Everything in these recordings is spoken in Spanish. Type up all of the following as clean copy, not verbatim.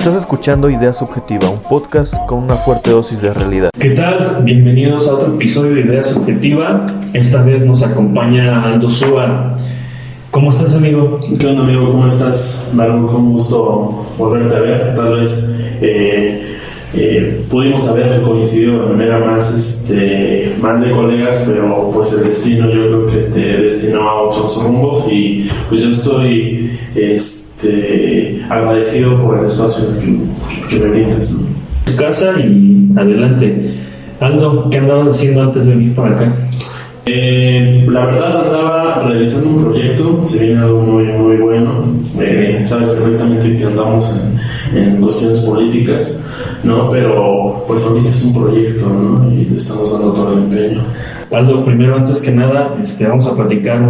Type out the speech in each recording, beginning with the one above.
Estás escuchando Idea Subjetiva, un podcast con una fuerte dosis de realidad. ¿Qué tal? Bienvenidos a otro episodio de Idea Subjetiva. Esta vez nos acompaña Aldo Súa. ¿Cómo estás, amigo? ¿Qué onda, amigo? ¿Cómo estás? Con un gusto volverte a ver. Tal vez pudimos haber coincidido de manera más de colegas, pero pues el destino yo creo que te destinó a otros rumbos y pues yo estoy agradecido por el espacio que me brindas, ¿no? Tu casa y adelante. Aldo, ¿qué andabas haciendo antes de venir para acá? La verdad andaba realizando un proyecto, se viene algo muy, muy bueno. Sabes perfectamente que andamos en cuestiones políticas, ¿no? Pero pues ahorita es un proyecto, ¿no? Y le estamos dando todo el empeño. Aldo, primero, antes que nada, vamos a platicar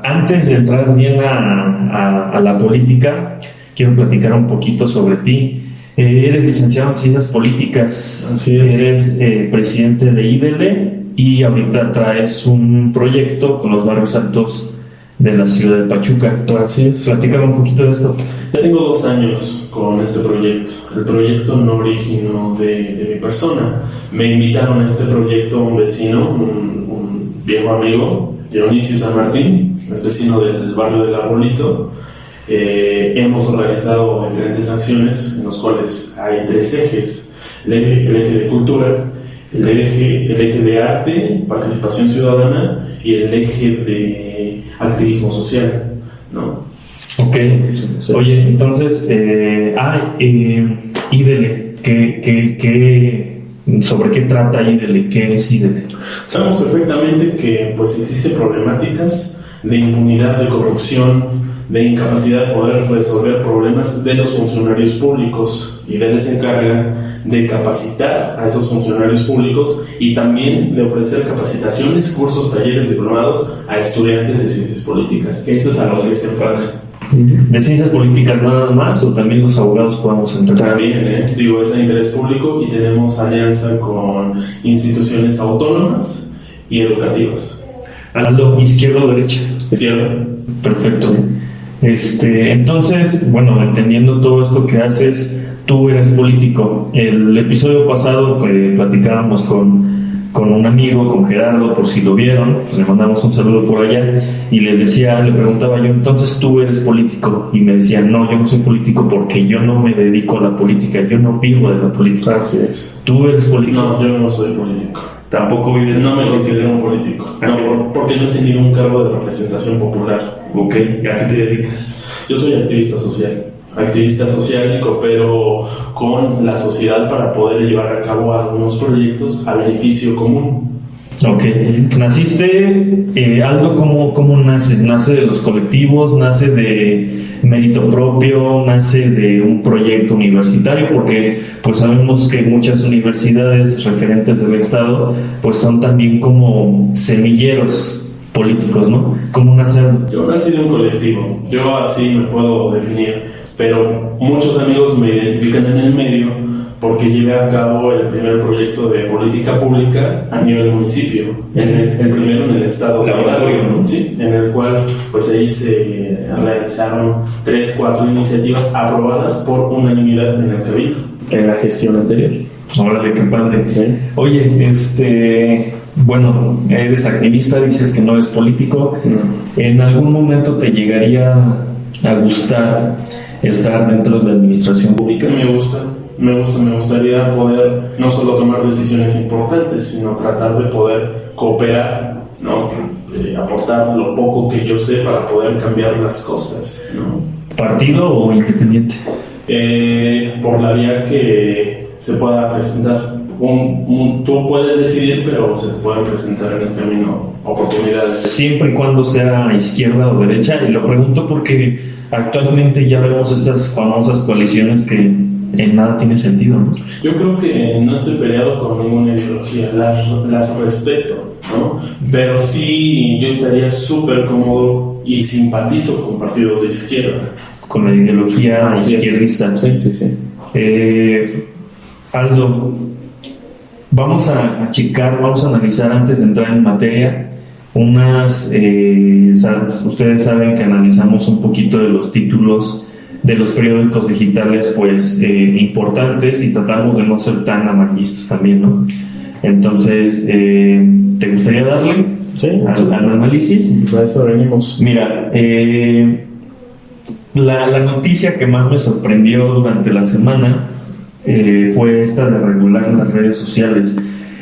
antes de entrar bien a la política, quiero platicar un poquito sobre ti. Eres licenciado en Ciencias Políticas. Así es. Eres presidente de IDL y ahorita traes un proyecto con los barrios altos de la ciudad de Pachuca. Así es. Platícame un poquito de esto. Ya tengo 2 años con este proyecto. El proyecto no originó de mi persona. Me invitaron a este proyecto un vecino, un viejo amigo, Dionisio San Martín, es vecino del barrio del Arbolito. Hemos realizado diferentes acciones en las cuales hay 3 ejes: el eje de cultura, el eje de arte, participación ciudadana, y el eje de activismo social, ¿no? Ok. Oye, entonces, IDL, ¿sobre qué trata IDL? ¿Qué es IDL? Sabemos perfectamente que pues existen problemáticas de impunidad, de corrupción, de incapacidad de poder resolver problemas de los funcionarios públicos, y IDL se encarga de capacitar a esos funcionarios públicos y también de ofrecer capacitaciones, cursos, talleres, diplomados a estudiantes de ciencias políticas. Eso es a lo que se enfoca. ¿De ciencias políticas nada más o también los abogados podemos entrar? También, es de interés público y tenemos alianza con instituciones autónomas y educativas. Aldo, ¿izquierda o derecha? Izquierda. Perfecto. Entonces, bueno, entendiendo todo esto que haces, tú eres político. El episodio pasado que platicábamos con un amigo, con Gerardo, por si lo vieron, pues le mandamos un saludo por allá y le preguntaba yo, entonces tú eres político, y me decía, no, yo no soy político porque yo no me dedico a la política, yo no vivo de la política. Así es. ¿Tú eres político? No, yo no soy político. ¿Tampoco vives? No me considero un político. No, porque no he tenido un cargo de representación popular. Ok, ¿a qué te dedicas? Yo soy activista social y coopero con la sociedad para poder llevar a cabo algunos proyectos a beneficio común. Ok, naciste, Aldo, ¿cómo nace? ¿Nace de los colectivos? ¿Nace de mérito propio? ¿Nace de un proyecto universitario? Porque pues sabemos que muchas universidades referentes del estado pues son también como semilleros políticos, ¿no? ¿Cómo nace Aldo? Yo nací de un colectivo, yo así me puedo definir, pero muchos amigos me identifican en el medio porque llevé a cabo el primer proyecto de política pública a nivel municipio, el primero en el estado laboratorio, ¿no? Sí, en el cual pues ahí se realizaron 3-4 iniciativas aprobadas por unanimidad en el cabildo. En la gestión anterior. Órale, qué padre. Sí. Oye, bueno, eres activista, dices que no eres político. No. ¿En algún momento te llegaría a gustar estar dentro de la administración pública? Me gustaría poder no solo tomar decisiones importantes, sino tratar de poder cooperar, ¿no? Aportar lo poco que yo sé para poder cambiar las cosas, ¿no? ¿Partido o independiente? Por la vía que se pueda presentar. Tú puedes decidir, pero se pueden presentar en el camino oportunidades. Siempre y cuando sea izquierda o derecha, y lo pregunto porque actualmente ya vemos estas famosas coaliciones que en nada tiene sentido, ¿no? Yo creo que no estoy peleado con ninguna ideología, las respeto, ¿no? Pero sí, yo estaría súper cómodo y simpatizo con partidos de izquierda. Con la ideología izquierdista. Sí. Aldo, vamos a analizar antes de entrar en materia ustedes saben que analizamos un poquito de los títulos de los periódicos digitales pues importantes, y tratamos de no ser tan amarillistas también, ¿no? Entonces, ¿te gustaría darle al análisis? A eso venimos. Mira, la noticia que más me sorprendió durante la semana fue esta de regular las redes sociales.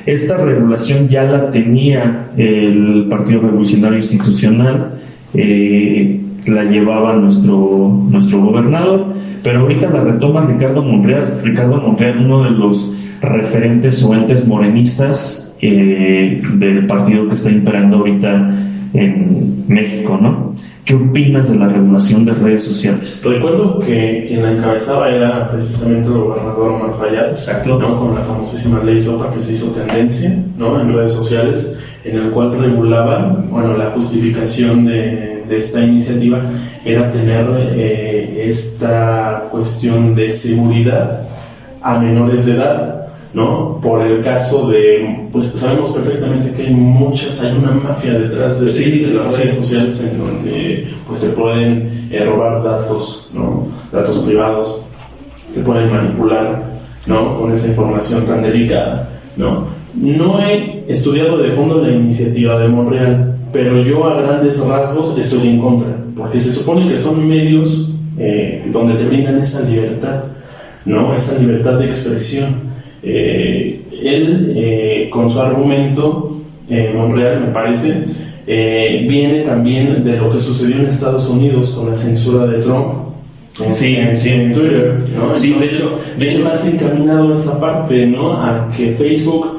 Esta regulación ya la tenía el Partido Revolucionario Institucional, la llevaba nuestro gobernador, pero ahorita la retoma Ricardo Monreal. Ricardo Monreal, uno de los referentes o entes morenistas del partido que está imperando ahorita en México, ¿no? ¿Qué opinas de la regulación de redes sociales? Recuerdo que quien la encabezaba era precisamente el gobernador Omar Fayad, Exacto, ¿no? Con la famosísima ley SOPA que se hizo tendencia, ¿no? En redes sociales, en el cual regulaba, bueno, la justificación de esta iniciativa era tener esta cuestión de seguridad a menores de edad, ¿no? Por el caso de, pues sabemos perfectamente que hay una mafia detrás de las redes sociales en donde pues se pueden robar datos, ¿no? Datos privados, te pueden manipular, ¿no? Con esa información tan delicada, ¿no? No he estudiado de fondo la iniciativa de Monreal, pero yo a grandes rasgos estoy en contra, porque se supone que son medios donde te brindan esa libertad, ¿no? Esa libertad de expresión. Él, con su argumento, Monreal, me parece, viene también de lo que sucedió en Estados Unidos con la censura de Trump en Twitter, ¿no? Sí, Entonces, de hecho, más encaminado a esa parte, ¿no? A que Facebook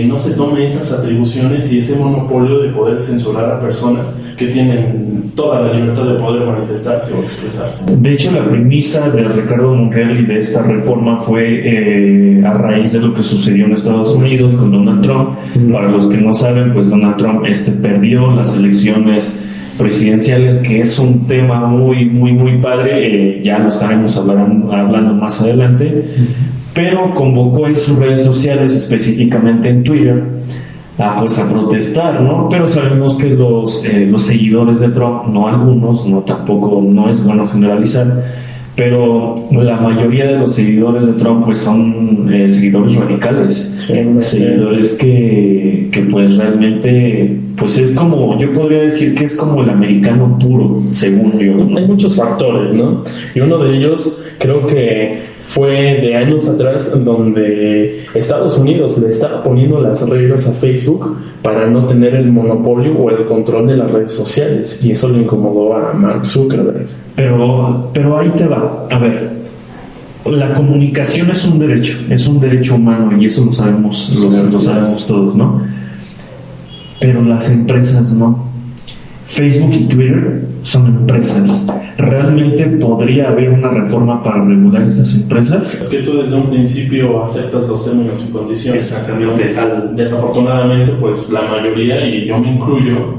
no se tome esas atribuciones y ese monopolio de poder censurar a personas que tienen toda la libertad de poder manifestarse o expresarse. De hecho, la premisa de Ricardo Monreal y de esta reforma fue a raíz de lo que sucedió en Estados Unidos con Donald Trump. Para los que no saben, pues Donald Trump perdió las elecciones presidenciales, que es un tema muy, muy, muy padre. Ya lo estaremos hablando más adelante. Pero convocó en sus redes sociales, específicamente en Twitter, a protestar, ¿no? Pero sabemos que los seguidores de Trump, no algunos, no es bueno generalizar, pero la mayoría de los seguidores de Trump pues son seguidores radicales, seguidores que pues realmente pues es como, yo podría decir que es como el americano puro, según yo, ¿no? Hay muchos factores, ¿no? Y uno de ellos creo que fue de años atrás, donde Estados Unidos le estaba poniendo las reglas a Facebook para no tener el monopolio o el control de las redes sociales, y eso le incomodó a Mark Zuckerberg. Pero ahí te va. A ver, la comunicación es un derecho humano, y eso lo sabemos todos, ¿no? Pero las empresas no. Facebook y Twitter son empresas. ¿Realmente podría haber una reforma para regular estas empresas? Es que tú desde un principio aceptas los términos y condiciones. Exactamente. Desafortunadamente, pues la mayoría, y yo me incluyo,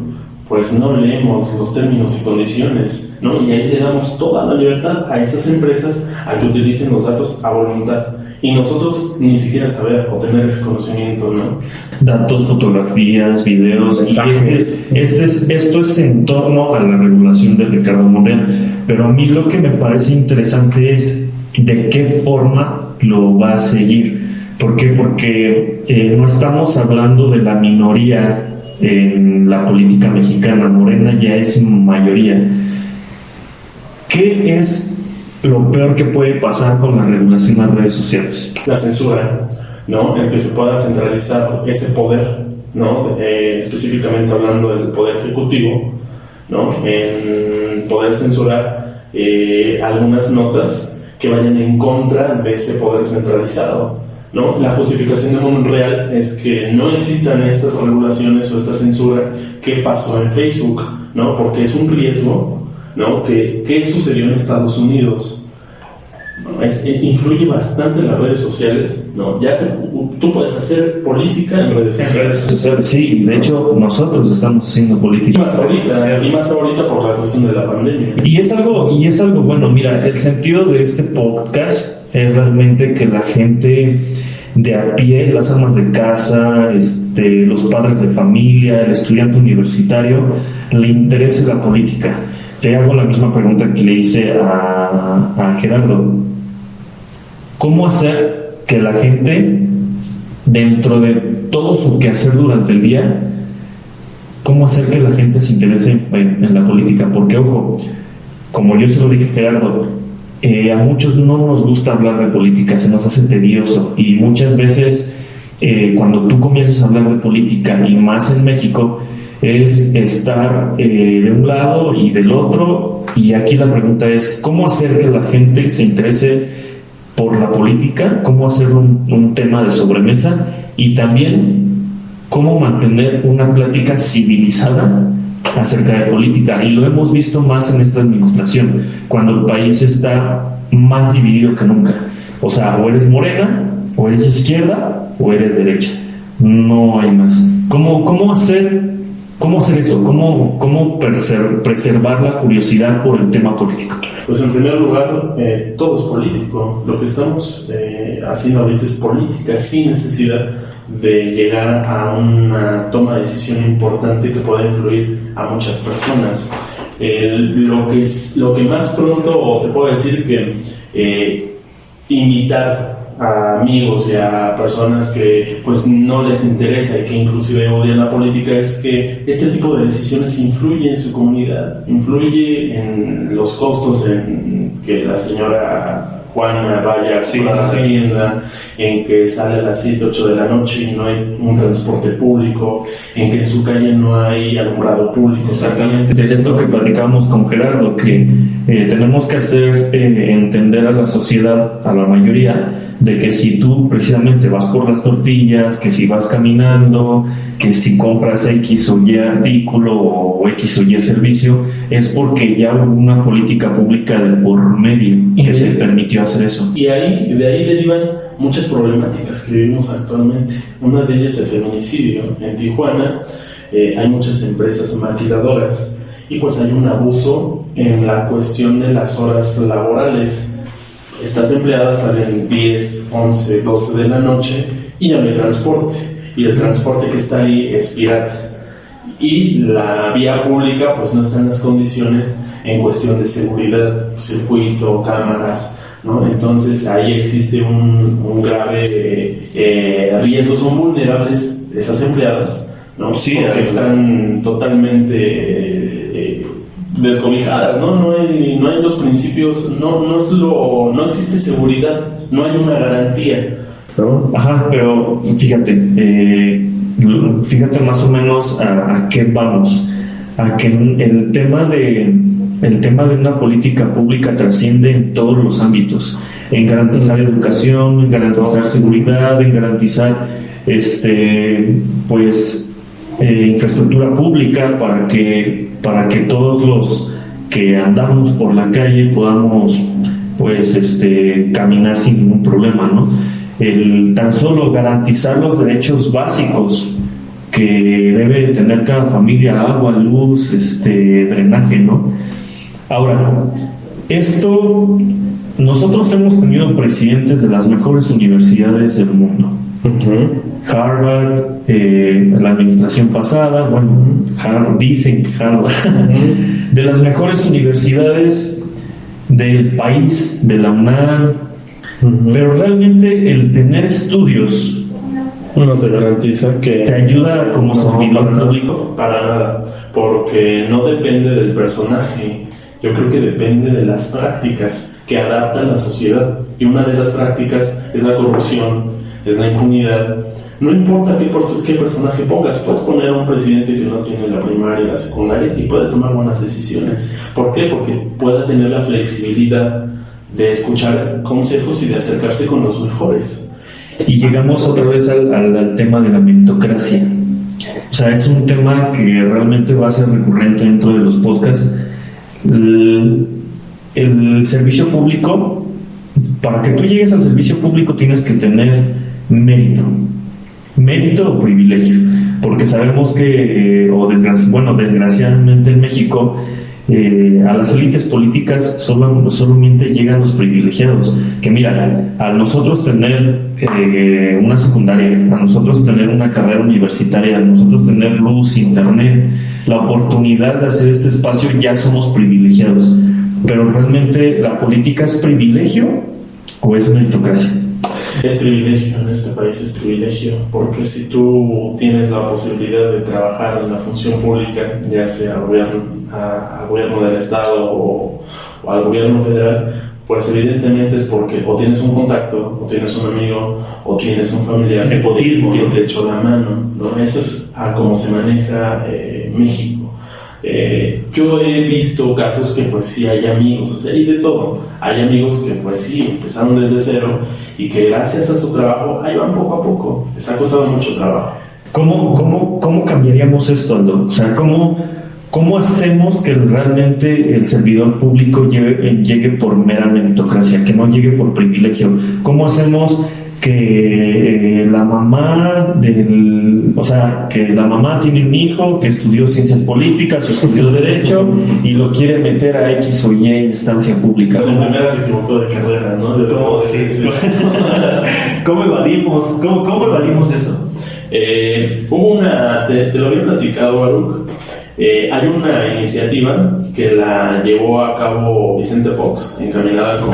pues no leemos los términos y condiciones, ¿no? Y ahí le damos toda la libertad a esas empresas a que utilicen los datos a voluntad. Y nosotros ni siquiera saber o tener ese conocimiento, ¿no? Datos, fotografías, videos, mensajes. Esto es en torno a la regulación de Ricardo Monreal. Pero a mí lo que me parece interesante es de qué forma lo va a seguir. ¿Por qué? Porque no estamos hablando de la minoría en la política mexicana. Morena ya es mayoría. ¿Qué es lo peor que puede pasar con la regulación de las redes sociales? La censura, ¿no? El que se pueda centralizar ese poder, ¿no? Específicamente hablando del poder ejecutivo, ¿no? En poder censurar algunas notas que vayan en contra de ese poder centralizado, ¿no? La justificación de Monreal es que no existan estas regulaciones o esta censura que pasó en Facebook, ¿no? Porque es un riesgo, ¿no? ¿Qué sucedió en Estados Unidos? Influye bastante en las redes sociales, ¿no? Tú puedes hacer política en redes sociales. Sí, de hecho nosotros estamos haciendo política. Y más ahorita por la cuestión de la pandemia. Y es algo bueno. Mira, el sentido de este podcast es realmente que la gente de a pie, las amas de casa, los padres de familia, el estudiante universitario, le interese la política. te hago la misma pregunta que le hice a Gerardo. ¿Cómo hacer que la gente, dentro de todo su quehacer durante el día, cómo hacer que la gente se interese en la política? Porque, ojo, como yo se lo dije a Gerardo, a muchos no nos gusta hablar de política, se nos hace tedioso, y muchas veces cuando tú comienzas a hablar de política, y más en México, es estar de un lado y del otro, y aquí la pregunta es, ¿cómo hacer que la gente se interese por la política? ¿Cómo hacerlo un tema de sobremesa? Y también, ¿cómo mantener una plática civilizada acerca de política? Y lo hemos visto más en esta administración, cuando el país está más dividido que nunca. O sea, o eres morena, o eres izquierda, o eres derecha. No hay más. ¿Cómo hacer eso? ¿Cómo preservar la curiosidad por el tema político? Pues en primer lugar, todo es político. Lo que estamos haciendo ahorita es política, sin necesidad de llegar a una toma de decisión importante que pueda influir a muchas personas. Lo que más pronto te puedo decir que invitar a amigos y a personas que pues no les interesa y que inclusive odian la política es que este tipo de decisiones influye en su comunidad, influye en los costos, en que la señora Juana vaya a la tienda, en que sale a las 7, 8 de la noche y no hay un transporte público, en que en su calle no hay alumbrado público. Exactamente, es lo que platicábamos con Gerardo, que tenemos que hacer entender a la sociedad, a la mayoría, de que si tú precisamente vas por las tortillas, que si vas caminando, que si compras X o Y artículo o X o Y servicio, es porque ya hubo una política pública de por medio que te permitió hacer eso. Y de ahí derivan muchas problemáticas que vivimos actualmente. Una de ellas es el feminicidio. En Tijuana hay muchas empresas maquiladoras y pues hay un abuso en la cuestión de las horas laborales. Estas empleadas salen 10, 11, 12 de la noche y ya no hay transporte. Y el transporte que está ahí es pirata. Y la vía pública pues no está en las condiciones en cuestión de seguridad, circuito, cámaras, ¿no? Entonces ahí existe un grave riesgo. Son vulnerables esas empleadas, ¿no? Sí, porque están totalmente descobijadas, ¿no? No hay los principios, no existe seguridad, no hay una garantía, ¿no? Ajá, pero fíjate más o menos a qué vamos, a que el tema de una política pública trasciende en todos los ámbitos, en garantizar educación, en garantizar seguridad, en garantizar infraestructura pública para que todos los que andamos por la calle podamos caminar sin ningún problema, ¿no? Tan solo garantizar los derechos básicos que debe tener cada familia: agua, luz, drenaje, ¿no? Ahora, nosotros hemos tenido presidentes de las mejores universidades del mundo. Harvard, la administración pasada, dicen que Harvard, de las mejores universidades del país, de la UNAM, pero realmente el tener estudios no te garantiza que te ayuda como servidor público. Para nada, porque no depende del personaje. Yo creo que depende de las prácticas que adapta la sociedad, y una de las prácticas es la corrupción, es la impunidad. No importa qué personaje pongas, puedes poner a un presidente que no tiene la primaria y la secundaria y puede tomar buenas decisiones. ¿Por qué? Porque pueda tener la flexibilidad de escuchar consejos y de acercarse con los mejores. Y llegamos otra vez al tema de la meritocracia. O sea, es un tema que realmente va a ser recurrente dentro de los podcasts. El servicio público, para que tú llegues al servicio público tienes que tener mérito o privilegio, porque sabemos que, desgraciadamente en México, a las élites políticas solamente llegan los privilegiados. Que mira, a nosotros tener una secundaria, a nosotros tener una carrera universitaria, a nosotros tener luz, internet, la oportunidad de hacer este espacio, ya somos privilegiados. Pero realmente, ¿la política es privilegio o es meritocracia? Es privilegio, en este país es privilegio, porque si tú tienes la posibilidad de trabajar en la función pública, ya sea a gobierno del Estado o al gobierno federal, pues evidentemente es porque o tienes un contacto, o tienes un amigo, o tienes un familiar Nepotismo, que ¿no? te echó la mano, ¿no? Eso es a cómo se maneja México. Yo he visto casos que pues sí hay amigos, o sea, hay de todo. Hay amigos que pues sí empezaron desde cero y que gracias a su trabajo ahí van poco a poco. Les ha costado mucho trabajo. ¿Cómo cambiaríamos esto, Aldo? O sea, ¿cómo hacemos que realmente el servidor público llegue por mera meritocracia, que no llegue por privilegio? ¿Cómo hacemos que la mamá que la mamá tiene un hijo que estudió ciencias políticas o estudió derecho y lo quiere meter a X o Y instancia pública? Pues en primera se equivocó de carrera, ¿no? ¿Cómo evadimos eso? Hubo te lo había platicado, Baruch. Hay una iniciativa que la llevó a cabo Vicente Fox, encaminada con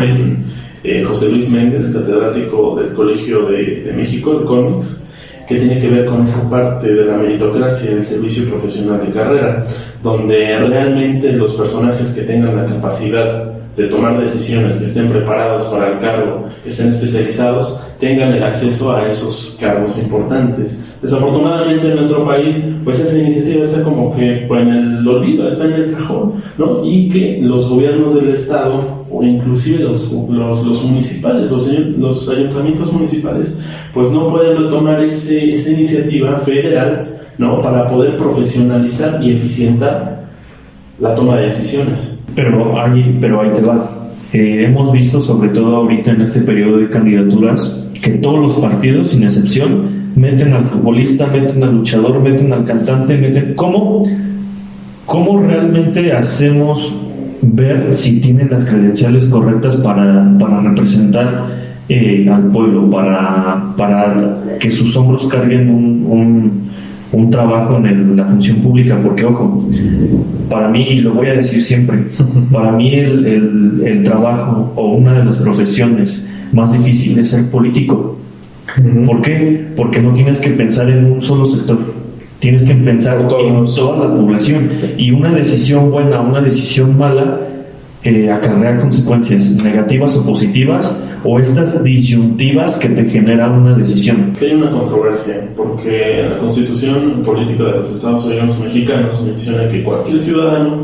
José Luis Méndez, catedrático del Colegio de México, el CONIX, que tiene que ver con esa parte de la meritocracia, el servicio profesional de carrera, donde realmente los personajes que tengan la capacidad de tomar decisiones, que estén preparados para el cargo, que estén especializados, tengan el acceso a esos cargos importantes. Desafortunadamente en nuestro país, pues esa iniciativa está como que pues, en el olvido, está en el cajón, ¿no? Y que los gobiernos del estado o inclusive los municipales, los ayuntamientos municipales, pues no pueden retomar esa iniciativa federal, ¿no? Para poder profesionalizar y eficientar la toma de decisiones. Pero ahí te va. Hemos visto, sobre todo ahorita en este periodo de candidaturas, que todos los partidos, sin excepción, meten al futbolista, meten al luchador, meten al cantante, ¿Cómo realmente hacemos ver si tienen las credenciales correctas para representar al pueblo, para que sus hombros carguen un trabajo en la función pública? Porque, ojo, para mí, y lo voy a decir siempre, para mí el trabajo o una de las profesiones más difíciles es ser político. ¿Por qué? Porque no tienes que pensar en un solo sector, tienes que pensar en toda la población, y una decisión buena, una decisión mala acarrea consecuencias negativas o positivas, o estas disyuntivas que te generan una decisión. Hay una controversia, porque la Constitución Política de los Estados Unidos Mexicanos menciona que cualquier ciudadano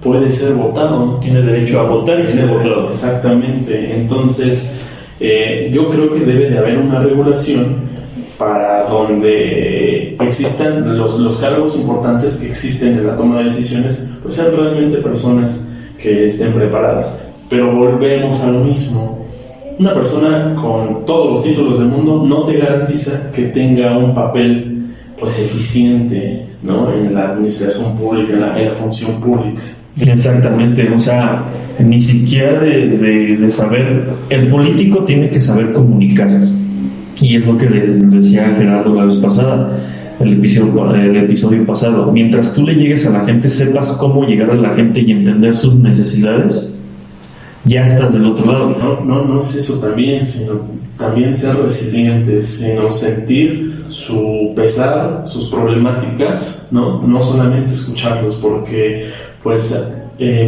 puede ser votado. Tiene derecho a votar y ser votado. Exactamente. Entonces, yo creo que debe de haber una regulación para donde existan los cargos importantes que existen en la toma de decisiones, pues sean realmente personas que estén preparadas. Pero volvemos a lo mismo. Una persona con todos los títulos del mundo no te garantiza que tenga un papel pues eficiente, ¿no? En la administración pública, en la función pública. Exactamente, o sea, ni siquiera de saber. El político tiene que saber comunicar, y es lo que les decía Gerardo la vez pasada, el episodio pasado. Mientras tú le llegues a la gente, sepas cómo llegar a la gente y entender sus necesidades, ya estás del otro lado. No es eso también, sino también ser resilientes, sino sentir su pesar, sus problemáticas, no solamente escucharlos, porque pues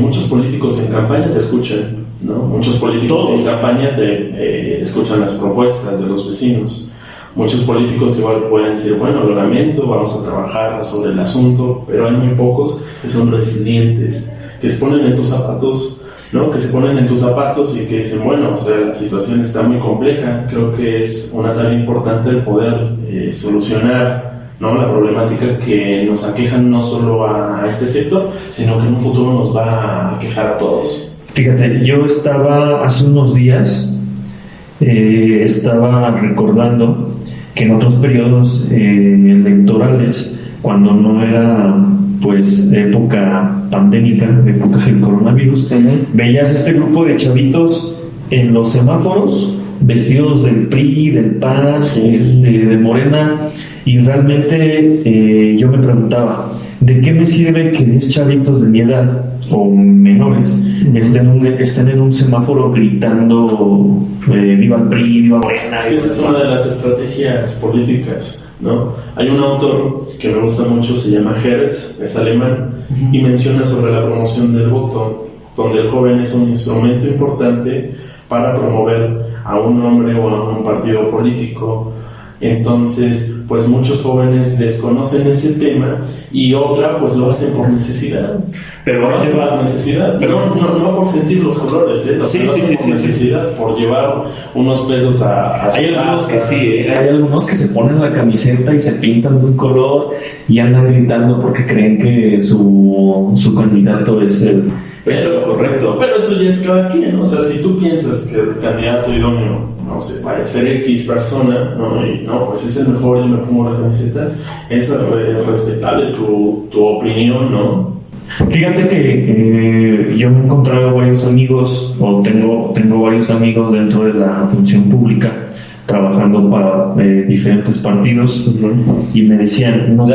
muchos políticos en campaña te escuchan, ¿no? Muchos políticos en campaña te escuchan las propuestas de los vecinos. Muchos políticos igual pueden decir, bueno, lo lamento, vamos a trabajar sobre el asunto, pero hay muy pocos que son resilientes, que se ponen en tus zapatos, ¿no? Que se ponen en tus zapatos y que dicen, bueno, o sea, la situación está muy compleja. Creo que es una tarea importante el poder solucionar, ¿no? La problemática que nos aqueja no solo a este sector, sino que en un futuro nos va a aquejar a todos. Fíjate, yo estaba hace unos días, estaba recordando que en otros periodos electorales, cuando no era pues época pandémica, época del coronavirus, veías este grupo de chavitos en los semáforos vestidos del PRI, del PAN, de Morena, y realmente yo me preguntaba, ¿de qué me sirve que 10 chavitos de mi edad o menores estén en un semáforo gritando viva el PRI, viva Morena? Es que esa es una de las estrategias políticas, ¿no? Hay un autor que me gusta mucho, se llama Hertz, es alemán, y menciona sobre la promoción del voto, donde el joven es un instrumento importante para promover a un hombre o a un partido político. Entonces, pues muchos jóvenes desconocen ese tema y otra, pues lo hacen por necesidad. Pero lo hacen por necesidad, pero no por sentir los colores, lo hacen por necesidad, por llevar unos pesos a hay algunos que sí, hay algunos que se ponen la camiseta y se pintan de un color y andan gritando porque creen que su candidato es el correcto. Pero eso ya es cada quien, ¿no? O sea, si tú piensas que el candidato idóneo, no sé, vaya a ser X persona, ¿no? Y no, pues es el mejor y me pongo la camiseta, es respetable tu opinión, ¿no? Fíjate que yo me he encontrado varios amigos, o tengo varios amigos dentro de la función pública, trabajando para diferentes partidos, y me decían, no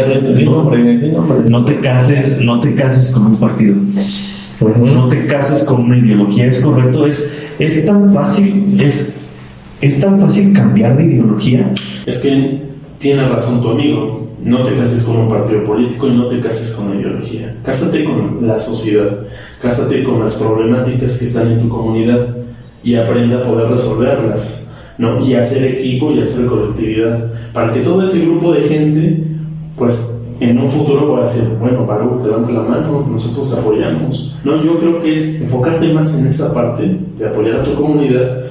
te cases con un partido. No te cases con una ideología, es correcto, es tan fácil cambiar de ideología. Es que tiene razón tu amigo, no te cases con un partido político y no te cases con una ideología. Cásate con la sociedad, cásate con las problemáticas que están en tu comunidad y aprende a poder resolverlas, ¿no? Y hacer equipo y hacer colectividad, para que todo ese grupo de gente, pues en un futuro pueda decir, bueno, Baruch, levanta la mano, nosotros te apoyamos. No, yo creo que es enfocarte más en esa parte de apoyar a tu comunidad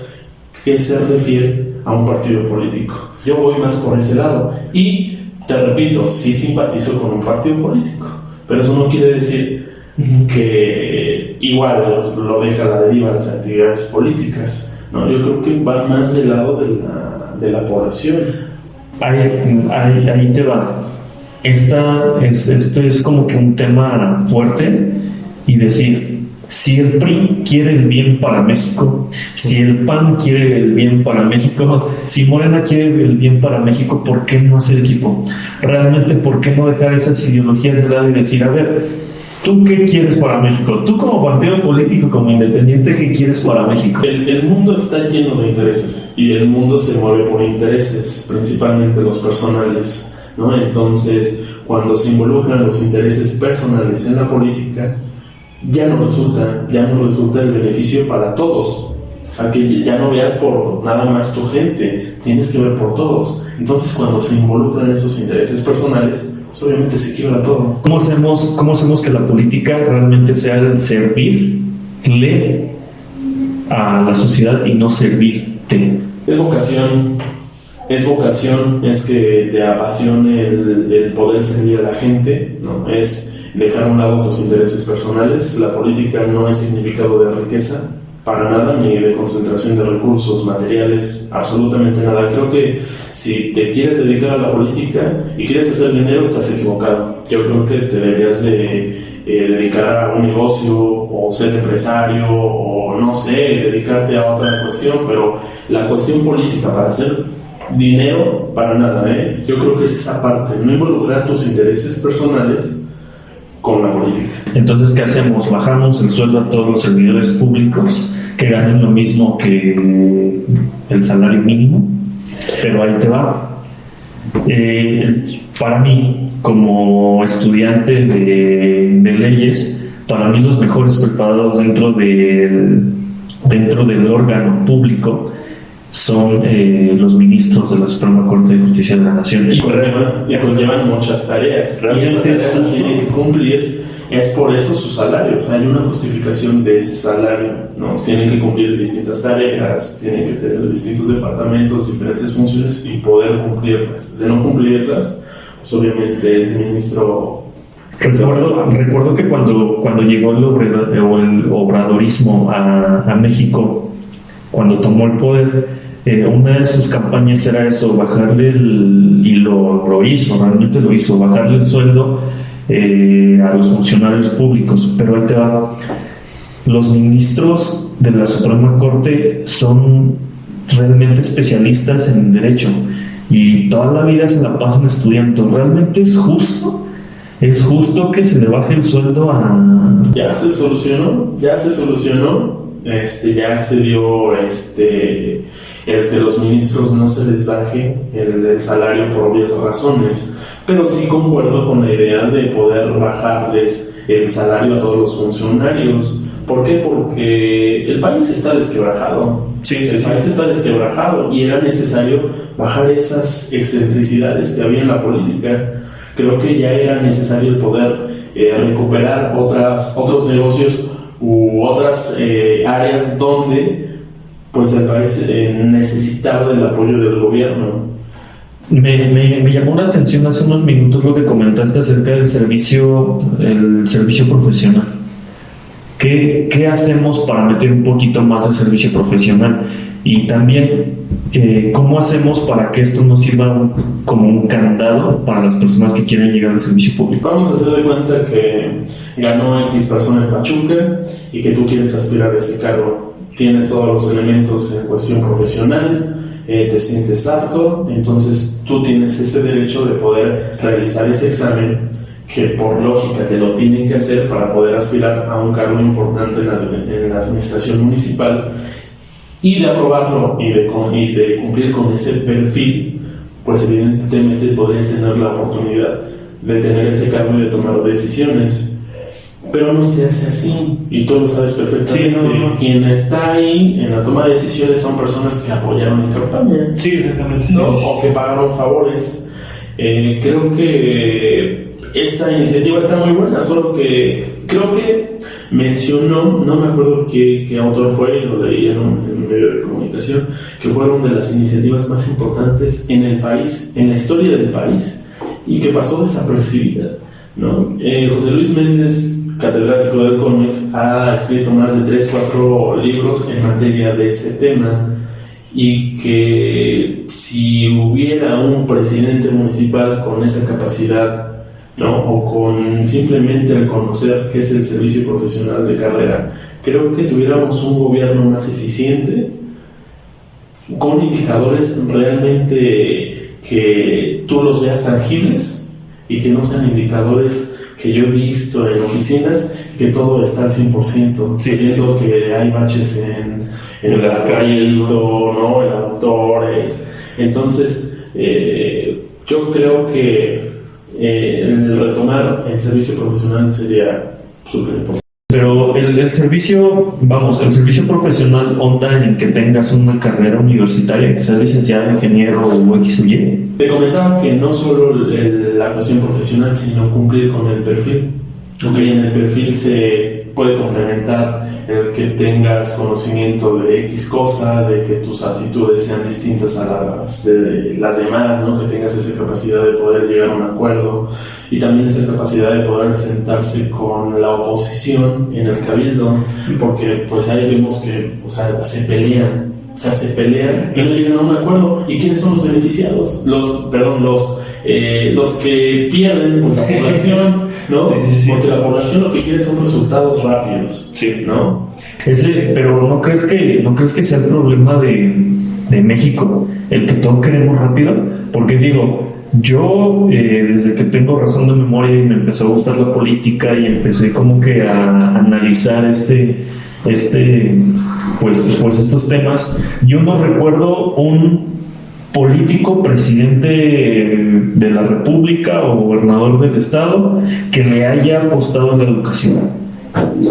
que serle fiel a un partido político. Yo voy más por ese lado y te repito, sí simpatizo con un partido político, pero eso no quiere decir que igual lo deja a la deriva las actividades políticas, ¿no? Yo creo que va más del lado de la población. Ahí te va. Esto es como que un tema fuerte, y decir, si el PRI quiere el bien para México, si el PAN quiere el bien para México, si Morena quiere el bien para México, ¿por qué no hacer equipo? Realmente, ¿por qué no dejar esas ideologías de lado y decir, a ver, ¿tú qué quieres para México? Tú como partido político, como independiente, ¿qué quieres para México? El mundo está lleno de intereses y el mundo se mueve por intereses, principalmente los personales, ¿no? Entonces, cuando se involucran los intereses personales en la política, ya no resulta el beneficio para todos. O sea, que ya no veas por nada más tu gente, tienes que ver por todos. Entonces, cuando se involucran esos intereses personales, pues obviamente se quiebra todo. ¿Cómo hacemos que la política realmente sea el servirle a la sociedad y no servirte? Es vocación, es que te apasione el poder servir a la gente, ¿no? Es dejar a un lado tus intereses personales. La política no es significado de riqueza, para nada, ni de concentración de recursos materiales, absolutamente nada. Creo que si te quieres dedicar a la política y quieres hacer dinero, estás equivocado. Yo creo que te deberías de dedicar a un negocio, o ser empresario, o no sé, dedicarte a otra cuestión, pero la cuestión política para hacer dinero, para nada, Yo creo que es esa parte, no involucrar tus intereses personales con la política. Entonces, ¿qué hacemos? Bajamos el sueldo a todos los servidores públicos que ganen lo mismo que el salario mínimo, pero ahí te va. Para mí, como estudiante de leyes, para mí los mejores preparados dentro del órgano público son los ministros de la Suprema Corte de Justicia de la Nación. Y conllevan muchas tareas. Realmente y esas tareas las tienen que cumplir. Es por eso sus salarios. Hay una justificación de ese salario, ¿no? Tienen que cumplir distintas tareas, tienen que tener distintos departamentos, diferentes funciones y poder cumplirlas. De no cumplirlas, pues obviamente ese ministro... Recuerdo que cuando llegó el obradorismo a México, cuando tomó el poder, una de sus campañas era eso, bajarle y lo hizo, realmente lo hizo, bajarle el sueldo a los funcionarios públicos. Pero ahí te va, los ministros de la Suprema Corte son realmente especialistas en derecho y toda la vida se la pasan estudiando. ¿Realmente es justo ¿Es justo que se le baje el sueldo a...? Ya se solucionó, ya se dio el que los ministros no se les baje el salario por obvias razones, pero sí concuerdo con la idea de poder bajarles el salario a todos los funcionarios. ¿Por qué? Porque el país está desquebrajado. El país está desquebrajado y era necesario bajar esas excentricidades que había en la política. Creo que ya era necesario el poder recuperar otros negocios u otras áreas donde pues el país necesitaba del apoyo del gobierno. Me llamó la atención hace unos minutos lo que comentaste acerca del servicio profesional. ¿Qué hacemos para meter un poquito más de servicio profesional? Y también, ¿cómo hacemos para que esto no sirva como un candado para las personas que quieren llegar al servicio público? Vamos a hacer de cuenta que ganó X persona en Pachuca y que tú quieres aspirar a ese cargo. Tienes todos los elementos en cuestión profesional, te sientes apto, entonces tú tienes ese derecho de poder realizar ese examen que por lógica te lo tienen que hacer para poder aspirar a un cargo importante en la administración municipal, y de aprobarlo y de cumplir con ese perfil, pues evidentemente podrías tener la oportunidad de tener ese cargo y de tomar decisiones. Pero no se hace así, y tú lo sabes perfectamente. Sí, no. Quien está ahí en la toma de decisiones son personas que apoyaron en campaña. Sí, exactamente. ¿No? O que pagaron favores. Creo que esa iniciativa está muy buena, solo que creo que mencionó, no me acuerdo qué autor fue, y lo leí en un medio de comunicación, que fueron de las iniciativas más importantes en el país, en la historia del país, y que pasó desapercibida, ¿no? José Luis Méndez, catedrático del CONEX, ha escrito más de 3-4 libros en materia de ese tema, y que si hubiera un presidente municipal con esa capacidad, ¿no? O con simplemente el conocer qué es el servicio profesional de carrera, creo que tuviéramos un gobierno más eficiente, con indicadores realmente que tú los veas tangibles y que no sean indicadores que yo he visto en oficinas, que todo está al 100%, viendo que hay baches en las calles, ¿no? En adoptores. Entonces, yo creo que el retomar el servicio profesional sería súper importante. Pero el servicio profesional onda en que tengas una carrera universitaria, que seas licenciado, ingeniero o X o Y. Te comentaba que no solo la cuestión profesional, sino cumplir con el perfil. Okay. En el perfil se puede complementar el que tengas conocimiento de X cosa, de que tus actitudes sean distintas a las de las demás, ¿no? Que tengas esa capacidad de poder llegar a un acuerdo, y también esa capacidad de poder sentarse con la oposición en el cabildo, porque pues ahí vemos que, o sea, se pelean y no llegan a un acuerdo. ¿Y quiénes son los beneficiados? Los que pierden, pues la población, ¿no? Sí. Porque la población lo que quiere son resultados rápidos, sí, ¿no? Pero ¿no crees que sea el problema de México, el que todos queremos rápido? Porque digo, yo desde que tengo razón de memoria y me empezó a gustar la política y empecé como que a analizar pues estos temas, yo no recuerdo un político, presidente de la república o gobernador del estado que le haya apostado a la educación.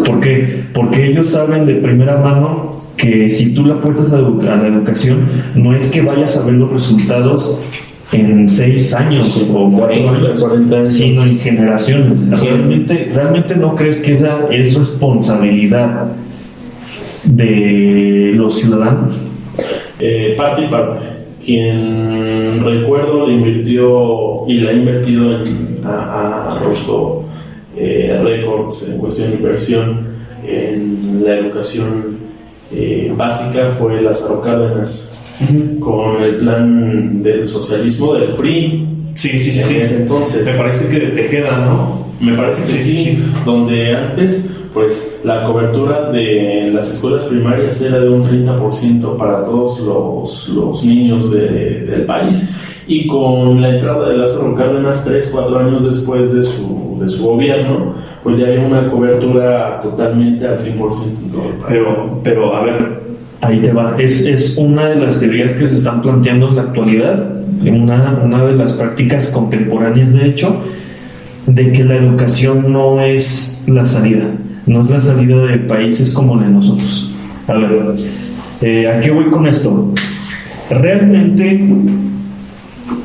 ¿Por qué? Porque ellos saben de primera mano que si tú le apuestas a la educación, no es que vayas a ver los resultados en 6 años o 4 años, sino en generaciones. ¿Realmente no crees que esa es responsabilidad de los ciudadanos? Parte y parte. Quien recuerdo le invirtió y le ha invertido a Rostro Records en cuestión de inversión en la educación básica fue Lázaro Cárdenas, con el plan del socialismo del PRI. Sí. En ese entonces. Me parece que de Tejeda, ¿no? Me parece que sí. Donde antes pues la cobertura de las escuelas primarias era de un 30% para todos los niños del país, y con la entrada de Lázaro Cárdenas 3-4 años después de su gobierno, pues ya había una cobertura totalmente al 100% en todo el país. Pero a ver, ahí te va. Es una de las teorías que se están planteando en la actualidad, una de las prácticas contemporáneas, de hecho, de que la educación no es la salida, no es la salida de países como la de nosotros. A ver, ¿a qué voy con esto? Realmente,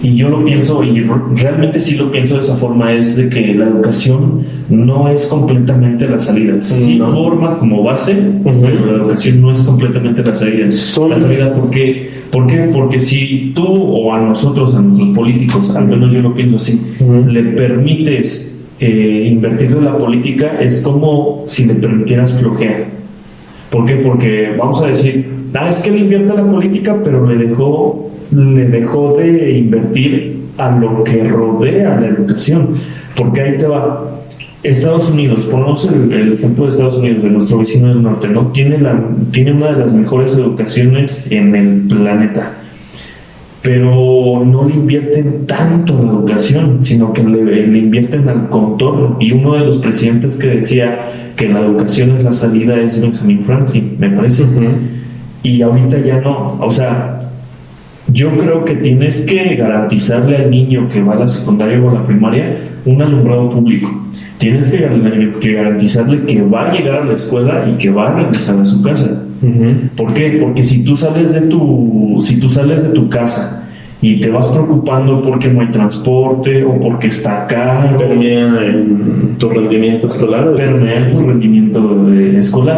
y yo lo pienso, y realmente sí lo pienso de esa forma, es de que la educación no es completamente la salida. Sí forma como base, pero la educación no es completamente la salida. La salida, ¿por qué? Porque si tú o a nosotros, a nuestros políticos, al menos yo lo pienso así, le permites invertir en la política, es como si le permitieras flojear. ¿Por qué? Porque vamos a decir, es que le invierte a la política, pero le dejó de invertir a lo que rodea a la educación. Porque ahí te va. Estados Unidos, ponemos el ejemplo de Estados Unidos, de nuestro vecino del norte, ¿no? Tiene una de las mejores educaciones en el planeta, pero no le invierten tanto en la educación, sino que le invierten al contorno. Y uno de los presidentes que decía que la educación es la salida es Benjamin Franklin, me parece. Y ahorita ya no. O sea, yo creo que tienes que garantizarle al niño que va a la secundaria o a la primaria un alumbrado público. Tienes que garantizarle que va a llegar a la escuela y que va a regresar a su casa. ¿Por qué? Porque si tú sales de tu casa y te vas preocupando porque no hay transporte o porque está caro, permea en tu rendimiento escolar.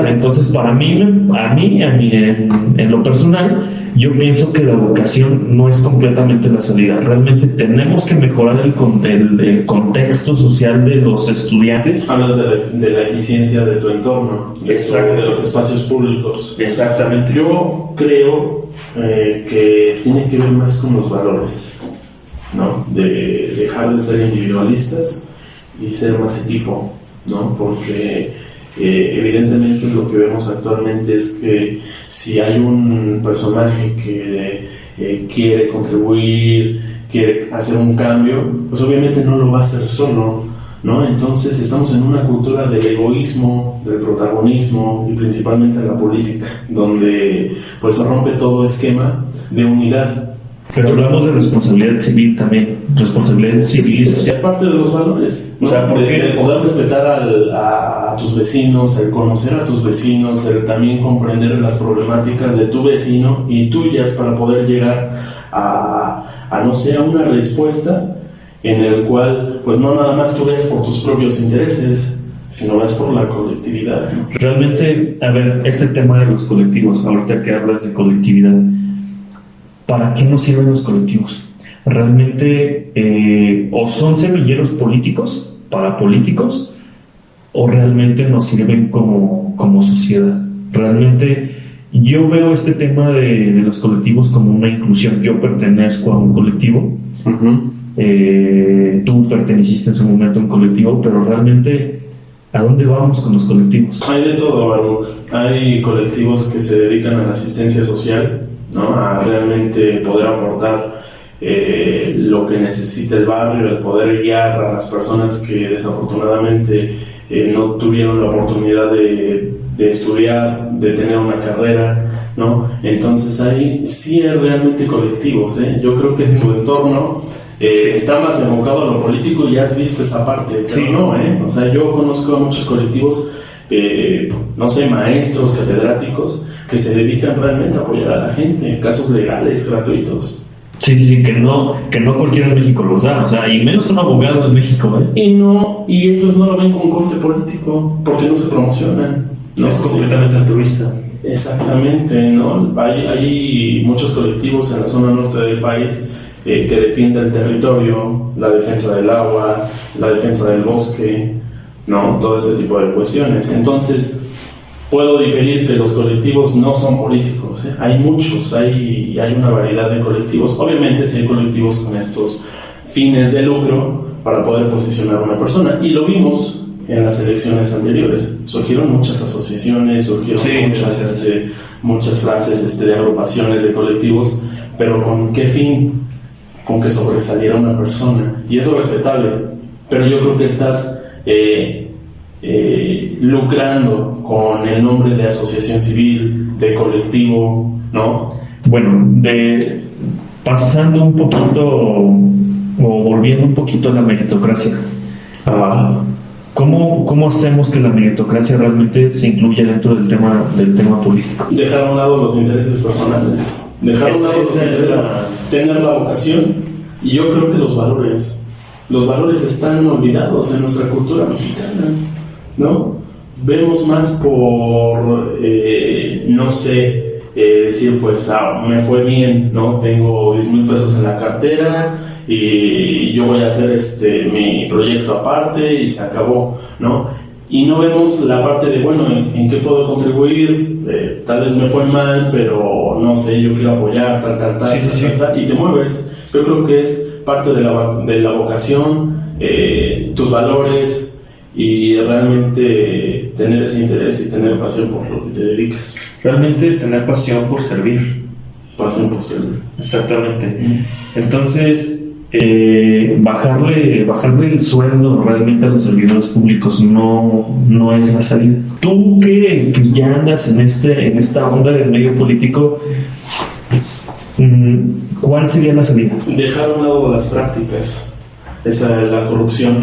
Entonces, para mí, en lo personal, yo pienso que la educación no es completamente la salida. Realmente tenemos que mejorar el contexto social de los estudiantes. Hablas de la eficiencia de tu entorno, de los espacios públicos. Exactamente. Yo creo que tiene que ver más con los valores, ¿no? De dejar de ser individualistas y ser más equipo, ¿no? Porque evidentemente lo que vemos actualmente es que si hay un personaje que quiere contribuir, quiere hacer un cambio, pues obviamente no lo va a hacer solo, ¿no? Entonces estamos en una cultura del egoísmo, del protagonismo y principalmente en la política, donde pues rompe todo esquema de unidad. Pero hablamos de responsabilidad civil también, responsabilidad civil. Es parte de los valores, ¿no? O sea, de poder respetar a tus vecinos, el conocer a tus vecinos, el también comprender las problemáticas de tu vecino y tuyas para poder llegar a no sé, a una respuesta en el cual pues no nada más tú veas por tus propios intereses, sino vas por la colectividad, ¿no? Realmente, a ver, este tema de los colectivos, ahorita que hablas de colectividad, ¿para qué nos sirven los colectivos? Realmente, o son semilleros políticos, para políticos, o realmente nos sirven como sociedad. Realmente, yo veo este tema de los colectivos como una inclusión. Yo pertenezco a un colectivo, tú perteneciste en su momento a un colectivo, pero realmente, ¿a dónde vamos con los colectivos? Hay de todo, Baruch. Hay colectivos que se dedican a la asistencia social, ¿no? A realmente poder aportar lo que necesita el barrio, el poder guiar a las personas que desafortunadamente no tuvieron la oportunidad de estudiar, de tener una carrera, ¿no? Entonces ahí sí hay realmente colectivos, ¿eh? Yo creo que tu entorno está más enfocado a lo político y has visto esa parte, pero sí. No, o sea, yo conozco a muchos colectivos, no sé, maestros, catedráticos, que se dedican realmente a apoyar a la gente en casos legales, gratuitos. Sí, que no cualquiera en México los da, o sea, y menos un abogado en México, Y ellos no lo ven con corte político, porque no se promocionan. No es completamente altruista. Exactamente, ¿no? Hay muchos colectivos en la zona norte del país que defienden el territorio, la defensa del agua, la defensa del bosque, ¿no? Todo ese tipo de cuestiones. Entonces, puedo diferir que los colectivos no son políticos, ¿eh? Hay muchos, hay una variedad de colectivos. Obviamente, sí hay colectivos con estos fines de lucro para poder posicionar a una persona. Y lo vimos en las elecciones anteriores. Surgieron muchas asociaciones, surgieron muchas frases de agrupaciones, de colectivos, pero ¿con qué fin? Con que sobresaliera una persona. Y eso es respetable, pero yo creo que estás lucrando con el nombre de asociación civil, de colectivo, ¿no? Bueno, pasando un poquito o volviendo un poquito a la meritocracia. ¿Cómo hacemos que la meritocracia realmente se incluya dentro del tema político? Dejar a un lado los intereses personales, dejar a un lado tener la vocación, y yo creo que los valores están olvidados en nuestra cultura mexicana, ¿no? Vemos más por, decir, pues, me fue bien, ¿no? Tengo 10,000 pesos en la cartera y yo voy a hacer mi proyecto aparte y se acabó, ¿no? Y no vemos la parte de, bueno, ¿en qué puedo contribuir? Tal vez me fue mal, pero no sé, yo quiero apoyar, tal, y te mueves. Yo creo que es parte de la vocación, tus valores, y realmente tener ese interés y tener pasión por lo que te dedicas. Realmente tener pasión por servir. Pasión por servir. Exactamente. Entonces, bajarle el sueldo realmente a los servidores públicos no es la salida. Tú que ya andas en esta onda del medio político, ¿cuál sería la salida? Dejar a un lado las prácticas, la corrupción,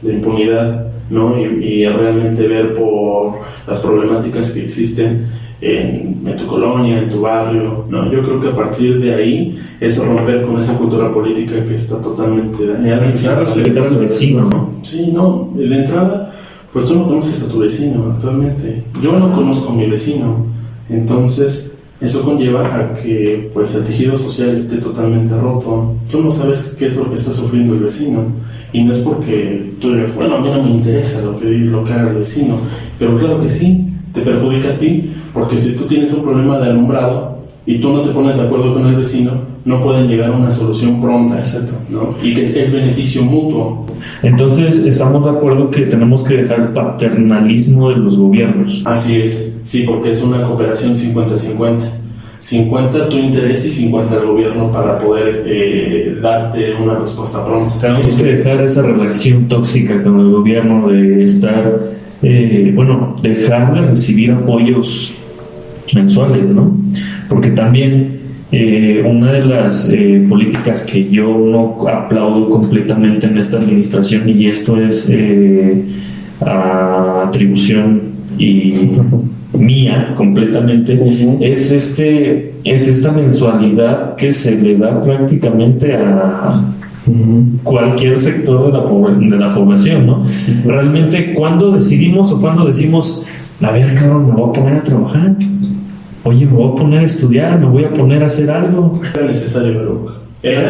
la impunidad, ¿no? Y realmente ver por las problemáticas que existen en tu colonia, en tu barrio, ¿no? Yo creo que a partir de ahí es romper con esa cultura política que está totalmente dañada. Respetar al vecino, ¿no? Sí, no, de entrada, pues tú no conoces a tu vecino actualmente. Yo no conozco a mi vecino, entonces eso conlleva a que pues el tejido social esté totalmente roto. Tú no sabes qué es lo que está sufriendo el vecino, y no es porque tú digas, bueno, a mí no me interesa lo que haga el vecino, pero claro que sí, te perjudica a ti, porque si tú tienes un problema de alumbrado y tú no te pones de acuerdo con el vecino, no pueden llegar a una solución pronta, ¿no? Y que es beneficio mutuo. Entonces, estamos de acuerdo que tenemos que dejar el paternalismo de los gobiernos. Así es, sí, porque es una cooperación 50-50. 50 tu interés y 50 el gobierno para poder darte una respuesta pronta. Tenemos que dejar esa relación tóxica con el gobierno de estar, dejar de recibir apoyos mensuales, ¿no? Porque también una de las políticas que yo no aplaudo completamente en esta administración, y esto es atribución y mía completamente, es esta mensualidad que se le da prácticamente a cualquier sector de la población, ¿no? Realmente, ¿cuándo decidimos o cuándo decimos, a ver, cabrón, me voy a poner a trabajar? Oye, me voy a poner a estudiar, me voy a poner a hacer algo. Era necesario, Baruch. Era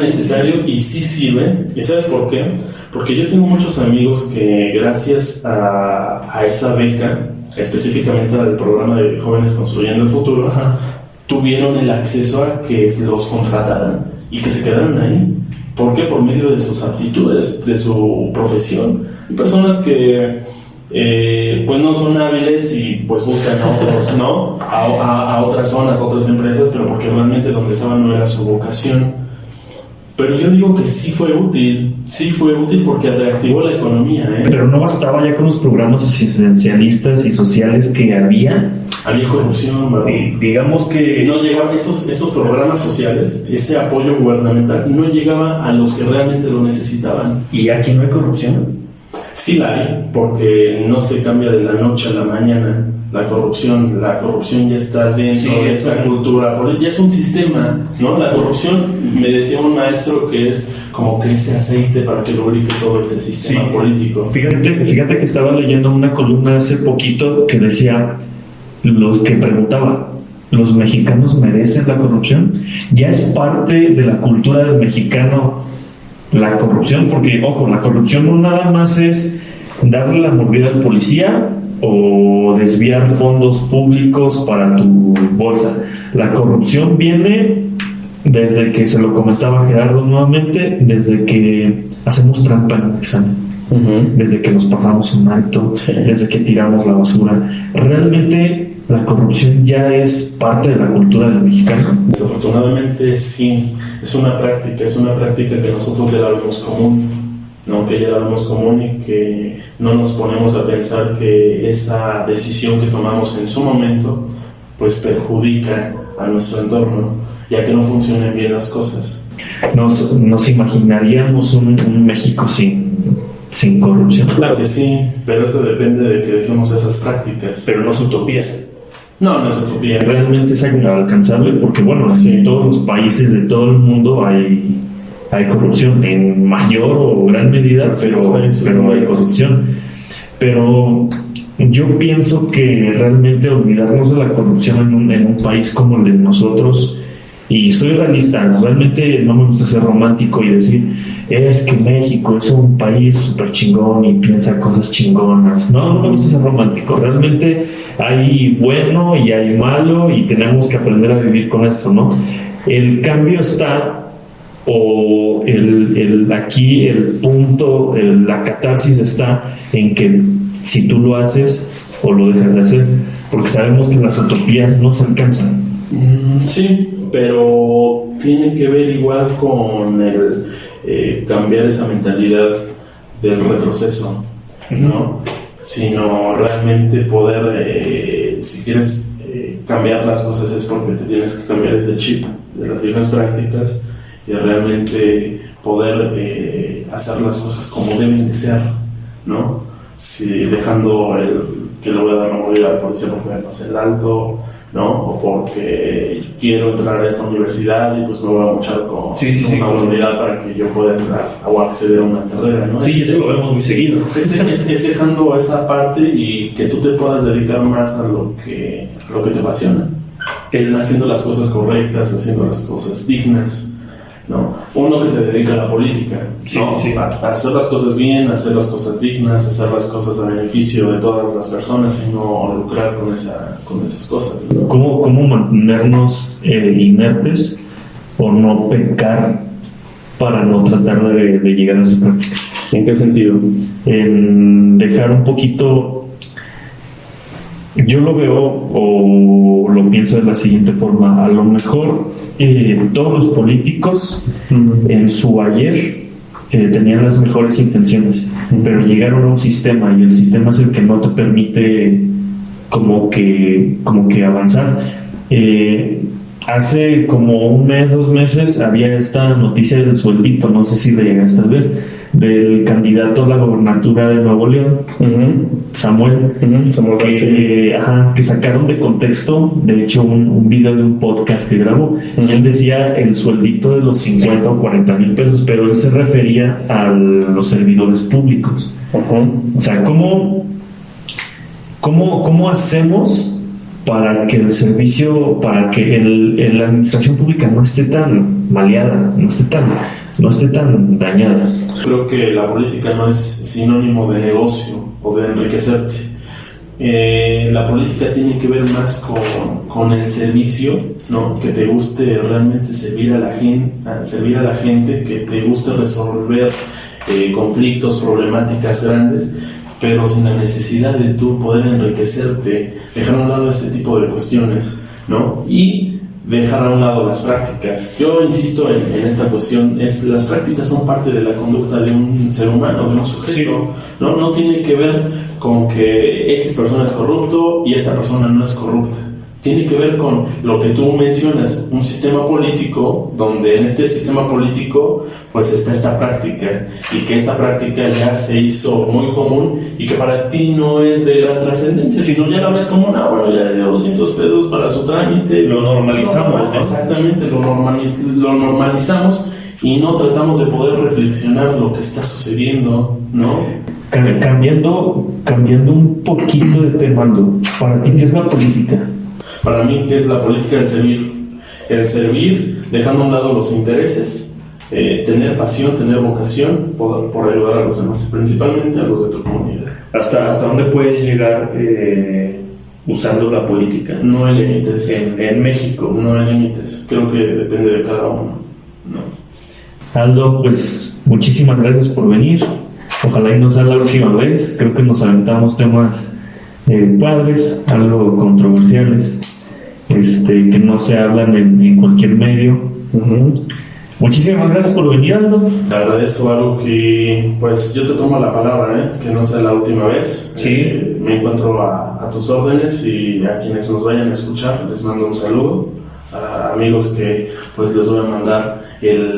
necesario y sí sirve. ¿Y sabes por qué? Porque yo tengo muchos amigos que gracias a esa beca, específicamente al programa de Jóvenes Construyendo el Futuro, tuvieron el acceso a que los contrataran y que se quedaran ahí. ¿Por qué? Por medio de sus aptitudes, de su profesión. Hay personas que pues no son hábiles y pues buscan a otros, ¿no? A otras zonas, a otras empresas, pero porque realmente donde estaban no era su vocación. Pero yo digo que sí fue útil porque reactivó la economía, ¿eh? Pero no bastaba ya con los programas asistencialistas y sociales que había. Había corrupción, ¿verdad? Digamos que no llegaban esos programas sociales, ese apoyo gubernamental, no llegaba a los que realmente lo necesitaban. ¿Y aquí no hay corrupción? Sí la hay, porque no se cambia de la noche a la mañana. La corrupción ya está dentro de esta cultura, ya es un sistema, ¿no? La corrupción, me decía un maestro, que es como que ese aceite para que lubrique todo ese sistema político. Fíjate que estaba leyendo una columna hace poquito que decía, preguntaba, ¿los mexicanos merecen la corrupción? Ya es parte de la cultura del mexicano la corrupción, porque, ojo, la corrupción no nada más es darle la mordida al policía o desviar fondos públicos para tu bolsa. La corrupción viene desde que, se lo comentaba Gerardo nuevamente, desde que hacemos trampa en un examen. desde que nos pasamos un alto, desde que tiramos la basura. Realmente la corrupción ya es parte de la cultura del mexicano. Desafortunadamente sí, es una práctica que nosotros ya la vemos común, ¿no? Que ya la vemos común y que no nos ponemos a pensar que esa decisión que tomamos en su momento pues perjudica a nuestro entorno, ya que no funcionan bien las cosas. Nos imaginaríamos un México sin corrupción. Claro que sí, pero eso depende de que dejemos esas prácticas. Pero no es utopía. No es utopía. Realmente es alcanzable porque, bueno, en todos los países de todo el mundo hay corrupción, en mayor o gran medida, pero hay corrupción. Pero yo pienso que realmente olvidarnos de la corrupción en un país como el de nosotros, y soy realista, realmente no me gusta ser romántico y decir, es que México es un país súper chingón y piensa cosas chingonas. No me gusta ser romántico. Realmente hay bueno y hay malo y tenemos que aprender a vivir con esto, ¿no? El cambio está, o aquí el punto, la catarsis está en que si tú lo haces o lo dejas de hacer, porque sabemos que las utopías no se alcanzan. Sí, pero tiene que ver igual con el cambiar esa mentalidad del retroceso, ¿no? Sino realmente poder, si quieres cambiar las cosas es porque te tienes que cambiar ese chip de las viejas prácticas y realmente poder hacer las cosas como deben de ser, ¿no? Si dejando que le voy a dar una mordida a la policía porque me pasé el alto, ¿no? O porque quiero entrar a esta universidad y pues me voy a luchar con una autoridad para que yo pueda entrar o acceder a una carrera, ¿no? Sí, eso lo vemos muy seguido. Es dejando esa parte y que tú te puedas dedicar más a lo que te apasiona. Haciendo las cosas correctas, haciendo las cosas dignas, ¿no? Uno que se dedica a la política, ¿no? A hacer las cosas bien, a hacer las cosas dignas, a hacer las cosas a beneficio de todas las personas y no lucrar con esas cosas, ¿no? ¿Cómo mantenernos inertes o no pecar para no tratar de llegar a esa práctica? ¿En qué sentido? En dejar un poquito. Yo lo veo o lo pienso de la siguiente forma: a lo mejor todos los políticos en su ayer tenían las mejores intenciones, pero llegaron a un sistema y el sistema es el que no te permite como que avanzar. Hace como un mes, 2 meses había esta noticia del sueldito, no sé si lo llegaste a ver, del candidato a la gobernatura de Nuevo León, Samuel, que sacaron de contexto, de hecho un video de un podcast que grabó, y él decía el sueldito de los 50 o 40 mil pesos, pero él se refería a los servidores públicos. O sea, ¿cómo hacemos para que el servicio, para que la administración pública no esté tan maleada, no esté tan dañada? Creo que la política no es sinónimo de negocio o de enriquecerte. La política tiene que ver más con el servicio, ¿no? Que te guste realmente servir a la gente, que te guste resolver conflictos, problemáticas grandes, pero sin la necesidad de tú poder enriquecerte, dejar a un lado ese tipo de cuestiones, ¿no? Y dejar a un lado las prácticas. Yo insisto en esta cuestión, las prácticas son parte de la conducta de un ser humano, de un sujeto, ¿no? No tiene que ver con que X persona es corrupto y esta persona no es corrupta. Tiene que ver con lo que tú mencionas, un sistema político, donde en este sistema político pues está esta práctica, y que esta práctica ya se hizo muy común y que para ti no es de gran trascendencia, sino ya la ves como bueno, ya dio 200 pesos para su trámite. Lo normalizamos, ¿no? Exactamente, lo normalizamos y no tratamos de poder reflexionar lo que está sucediendo, ¿no? Cambiando un poquito de tema, para ti, ¿qué es la política? Para mí, ¿qué es la política? El servir, dejando a un lado los intereses, tener pasión, tener vocación por ayudar a los demás, principalmente a los de tu comunidad. ¿Hasta dónde puedes llegar usando la política? No hay límites. En México. No hay límites. Creo que depende de cada uno, ¿no? Aldo, pues muchísimas gracias por venir. Ojalá y no sea la última vez. Creo que nos aventamos temas padres, algo controversiales, que no se hablan en cualquier medio. Muchísimas gracias por venir, Aldo. Te agradezco, Baruch, y pues yo te tomo la palabra, que no sea la última vez. Sí. Me encuentro a tus órdenes, y a quienes nos vayan a escuchar les mando un saludo. A amigos que pues les voy a mandar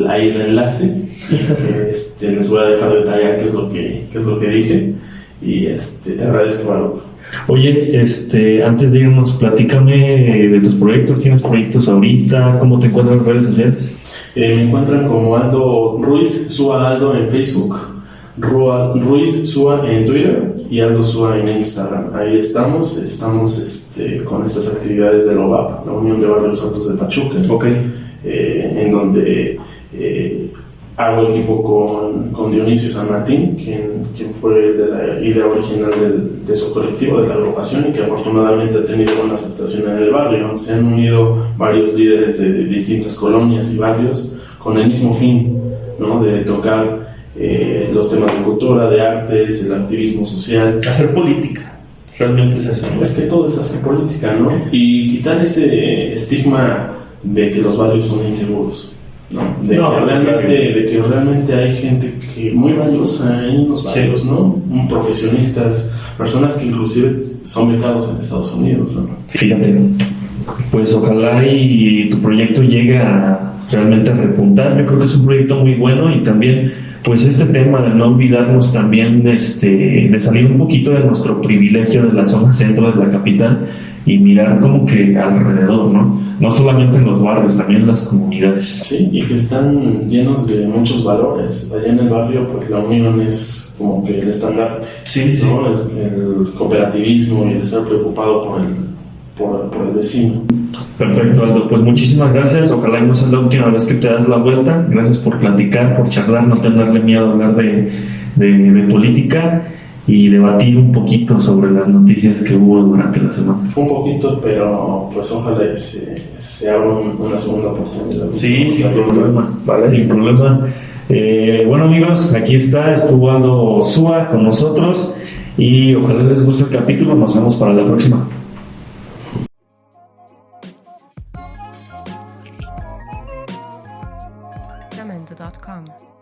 ahí el enlace, que les voy a dejar de tarea qué es lo que dije, y te agradezco, Baruch. Oye, antes de irnos, platícame de tus proyectos. ¿Tienes proyectos ahorita? ¿Cómo te encuentras en redes sociales? Me encuentran como Aldo Ruiz, Sua Aldo en Facebook, Ruiz Sua en Twitter y Aldo Sua en Instagram. Ahí estamos con estas actividades de la OVAP, la Unión de Barrios Altos de Pachuca, en donde hago equipo con Dionisio San Martín, quien fue de la idea original de su colectivo, de la agrupación, y que afortunadamente ha tenido buena aceptación en el barrio. Se han unido varios líderes de distintas colonias y barrios con el mismo fin, ¿no? De tocar los temas de cultura, de artes, el activismo social. Hacer política. Realmente es eso, ¿no? Es que todo es hacer política, ¿no? Y quitar ese estigma de que los barrios son inseguros, ¿no? De que realmente hay gente que muy valiosa en los barrios, sí, ¿no? Profesionistas, personas que inclusive son becados en Estados Unidos, ¿no? Fíjate, pues ojalá y tu proyecto llegue a realmente a repuntar. Yo creo que es un proyecto muy bueno, y también pues este tema de no olvidarnos también de salir un poquito de nuestro privilegio de la zona centro de la capital y mirar como que alrededor, ¿no? No solamente en los barrios, también en las comunidades. Sí, y que están llenos de muchos valores. Allá en el barrio, pues la unión es como que el estandarte, sí, ¿no? El cooperativismo y el estar preocupado por el vecino. Perfecto, Aldo. Pues muchísimas gracias. Ojalá no sea la última vez que te das la vuelta. Gracias por platicar, por charlar, no tenerle miedo a hablar de política y debatir un poquito sobre las noticias que hubo durante la semana. Fue un poquito, pero pues ojalá se abra una segunda oportunidad. Sí, sin problema. Vale, sin problema. Bueno, amigos, aquí estuvo Aldo Sua con nosotros, y ojalá les guste el capítulo. Nos vemos para la próxima. Jamendo.com